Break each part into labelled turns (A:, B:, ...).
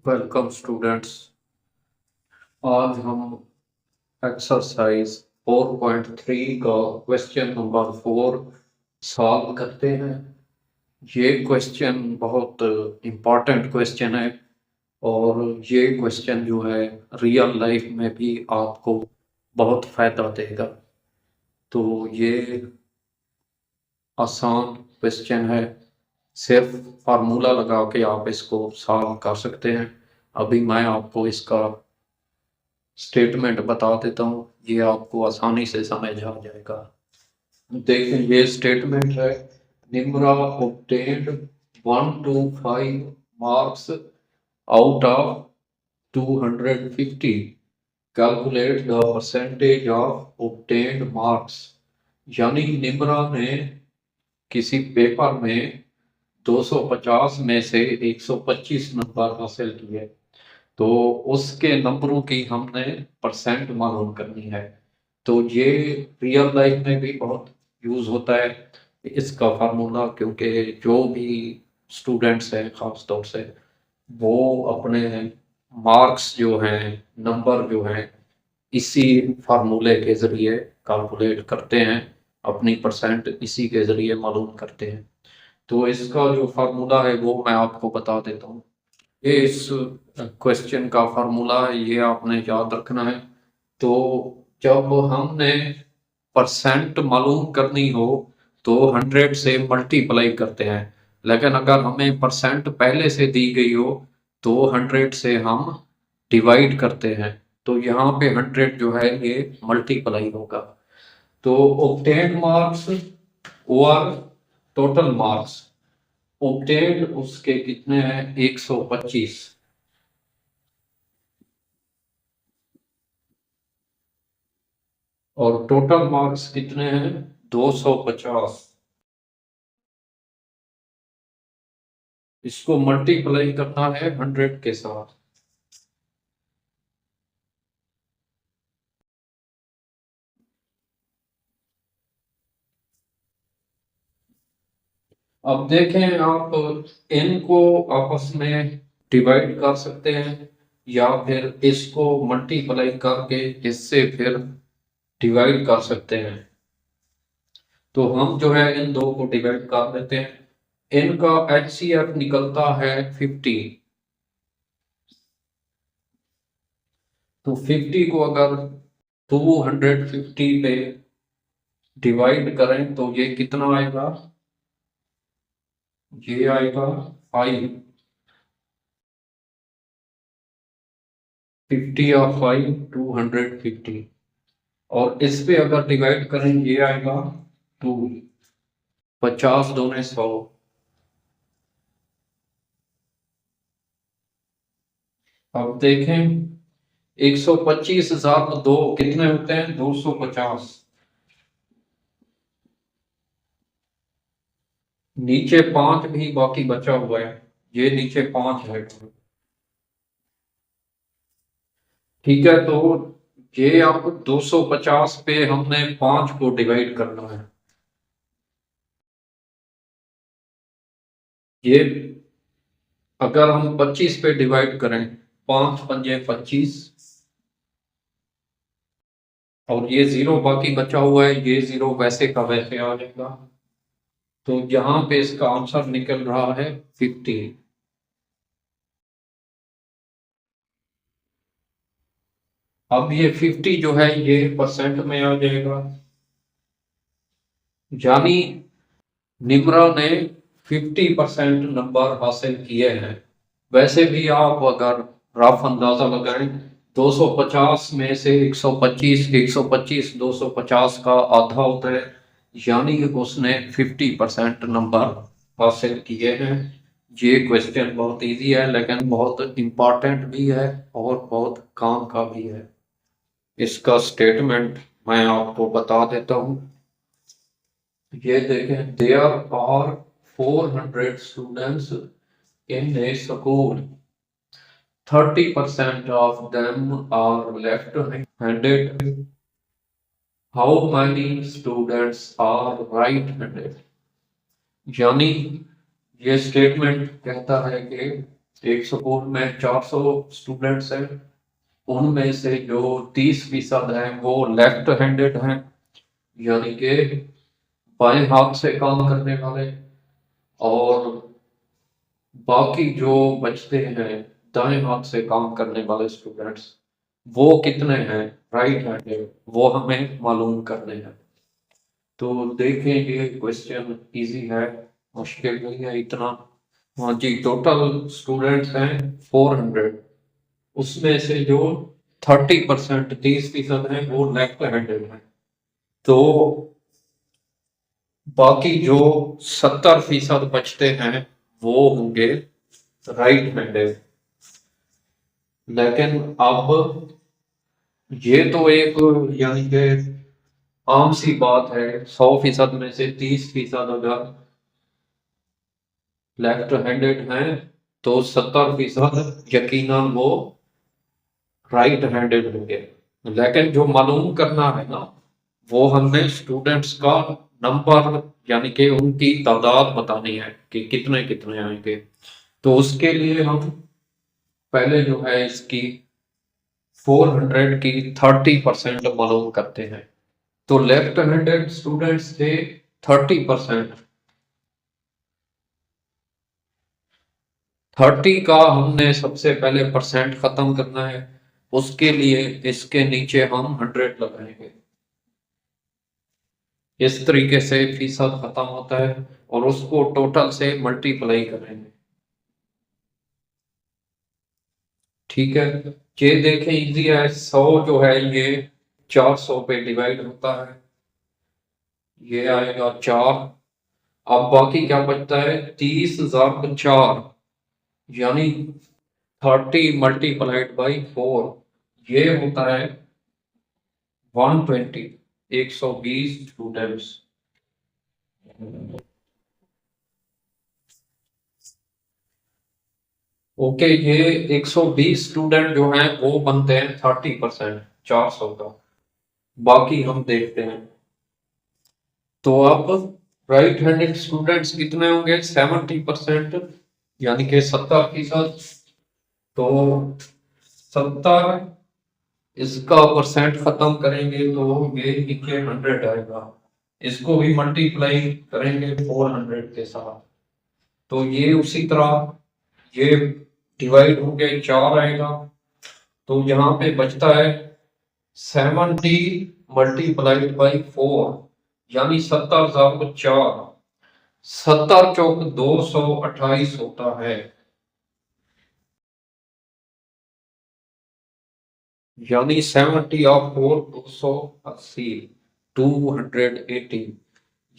A: Welcome students. आज हम exercise 4.3 का क्वेश्चन नंबर 4 सॉल्व करते हैं। ये क्वेश्चन बहुत इम्पोर्टेंट क्वेश्चन है और ये क्वेश्चन जो है रियल लाइफ में भी आपको बहुत फायदा देगा। तो ये आसान क्वेश्चन है, सिर्फ फार्मूला लगा के आप इसको सॉल्व कर सकते हैं। अभी मैं आपको इसका स्टेटमेंट बता देता हूँ, ये आपको आसानी से समझ आ जाएगा। देखिए ये स्टेटमेंट है, Nimra obtained 1 to 5 marks out of 250, calculate the percentage of obtained marks। यानी निम्रा ने किसी पेपर में 250 में से 125 नंबर हासिल किए, तो उसके नंबरों की हमने परसेंट मालूम करनी है। तो ये रियल लाइफ में भी बहुत यूज होता है इसका फार्मूला, क्योंकि जो भी स्टूडेंट्स हैं खास तौर से वो अपने मार्क्स जो हैं, नंबर जो हैं, इसी फार्मूले के जरिए कैलकुलेट करते हैं, अपनी परसेंट इसी के जरिए मालूम करते हैं। तो इसका जो फार्मूला है वो मैं आपको बता देता हूँ। ये इस क्वेश्चन का फार्मूला है, ये आपने याद रखना है। तो जब हमने परसेंट मालूम करनी हो तो 100 से मल्टीप्लाई करते हैं, लेकिन अगर हमें परसेंट पहले से दी गई हो तो 100 से हम डिवाइड करते हैं। तो यहाँ पे 100 जो है ये मल्टीप्लाई होगा। तो ऑब्टेन्ड मार्क्स और टोटल मार्क्स, ऑब्टेन्ड उसके कितने हैं 125, और टोटल मार्क्स कितने हैं 250। इसको मल्टीप्लाई करना है 100 के साथ। अब देखें, आप इनको आपस में डिवाइड कर सकते हैं या फिर इसको मल्टीप्लाई करके इससे फिर डिवाइड कर सकते हैं। तो हम जो है इन दो को डिवाइड कर देते हैं। इनका HCF निकलता है 50। तो 50 को अगर 250 पे डिवाइड करें तो ये कितना आएगा, ये आएगा 5। 50 ऑफ 5 250, और इस पे अगर डिवाइड करें ये आएगा 2। 50 दूने 100। अब देखें 125,000 दो कितने होते हैं 250। नीचे 5 भी बाकी बचा हुआ है, ये नीचे 5 है। ठीक है, तो ये अब 250 पे हमने 5 को डिवाइड करना है। ये अगर हम 25 पे डिवाइड करें, 5 पंजे 25, और ये 0 बाकी बचा हुआ है, ये 0 वैसे का वैसे आ जाएगा। तो यहाँ पे इसका आंसर निकल रहा है 50। अब ये 50 जो है ये परसेंट में आ जाएगा, यानी निम्रा ने 50% नंबर हासिल किए हैं। वैसे भी आप अगर रफ अंदाजा लगाएं, 250 में से 125, 125 250 का आधा होता है, यानी कि उसने 50% नंबर हासिल किए हैं। ये क्वेश्चन बहुत इजी है लेकिन बहुत इम्पोर्टेंट भी है और बहुत काम का भी है। इसका स्टेटमेंट मैं आपको बता देता हूँ। ये देखें, there are 400 students in a school, 30% of them are left-handed. How many students are right-handed? यानी ये स्टेटमेंट कहता है कि एक स्कूल में 400 स्टूडेंट्स हैं, उनमें से जो 30% हैं वो लेफ्ट हैंडेड हैं, यानी कि बाएं हाथ से काम करने वाले, और बाकी जो बचते हैं दाएं हाथ से काम करने वाले स्टूडेंट्स, वो कितने हैं राइट हैंडेड, वो हमें मालूम करने हैं। तो देखें, ये क्वेश्चन इजी है, मुश्किल नहीं है इतना। हाँ जी, टोटल स्टूडेंट्स हैं 400, उसमें से जो 30%, 30% है वो लेफ्ट हैंडेड है, तो बाकी जो 70% बचते हैं वो होंगे राइट हैंडेड। लेकिन अब ये तो एक, यानी कि आम सी बात है, 100% में से 30% अगर लेफ्ट हैंडेड हैं तो 70% यकीनन वो राइट हैंडेड होंगे। लेकिन जो मालूम करना है ना, वो हमने स्टूडेंट्स का नंबर, यानी कि उनकी तादाद बतानी है कि कितने कितने आएंगे। तो उसके लिए हम पहले जो है इसकी 400 की 30% मालूम करते हैं। तो लेफ्ट हैंडेड स्टूडेंट्स थे 30%, 30 का हमने सबसे पहले परसेंट खत्म करना है, उसके लिए इसके नीचे हम 100 लगाएंगे। इस तरीके से फीसद खत्म होता है और उसको टोटल से मल्टीप्लाई करेंगे। ठीक है, ये देखें इजी है, 100 जो है ये 400 पे डिवाइड होता है, ये आएगा 4। अब बाकी क्या बचता है, 30,004, यानी 30 मल्टीप्लाइड बाई 4, ये होता है 120, 120 स्टूडेंट्स। ओके, ये 120 स्टूडेंट जो हैं वो बनते हैं 30%, 400 का। बाकी हम देखते हैं। तो अब राइट हैंडेड स्टूडेंट्स कितने होंगे, 70%, यानी कि 70%। तो 70, इसका परसेंट खत्म करेंगे तो ये नीचे 100 आएगा, इसको भी मल्टीप्लाई करेंगे 400 के साथ, तो ये उसी तरह ये डिवाइड होके 4 आएगा। तो यहाँ पे बचता है 70 मल्टीप्लाइड बाई 4, यानी 70,004। 70 चौक 228 होता है, यानी 70 ऑफ 4 280, 280।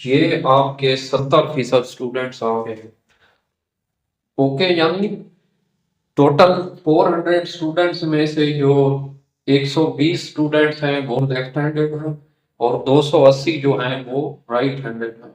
A: ये आपके 70% स्टूडेंट्स आ गए। ओके, यानी टोटल 400 स्टूडेंट्स में से जो 120 स्टूडेंट्स हैं वो लेफ्ट हैंडेड हैं और 280 जो हैं वो राइट हैंडेड हैं।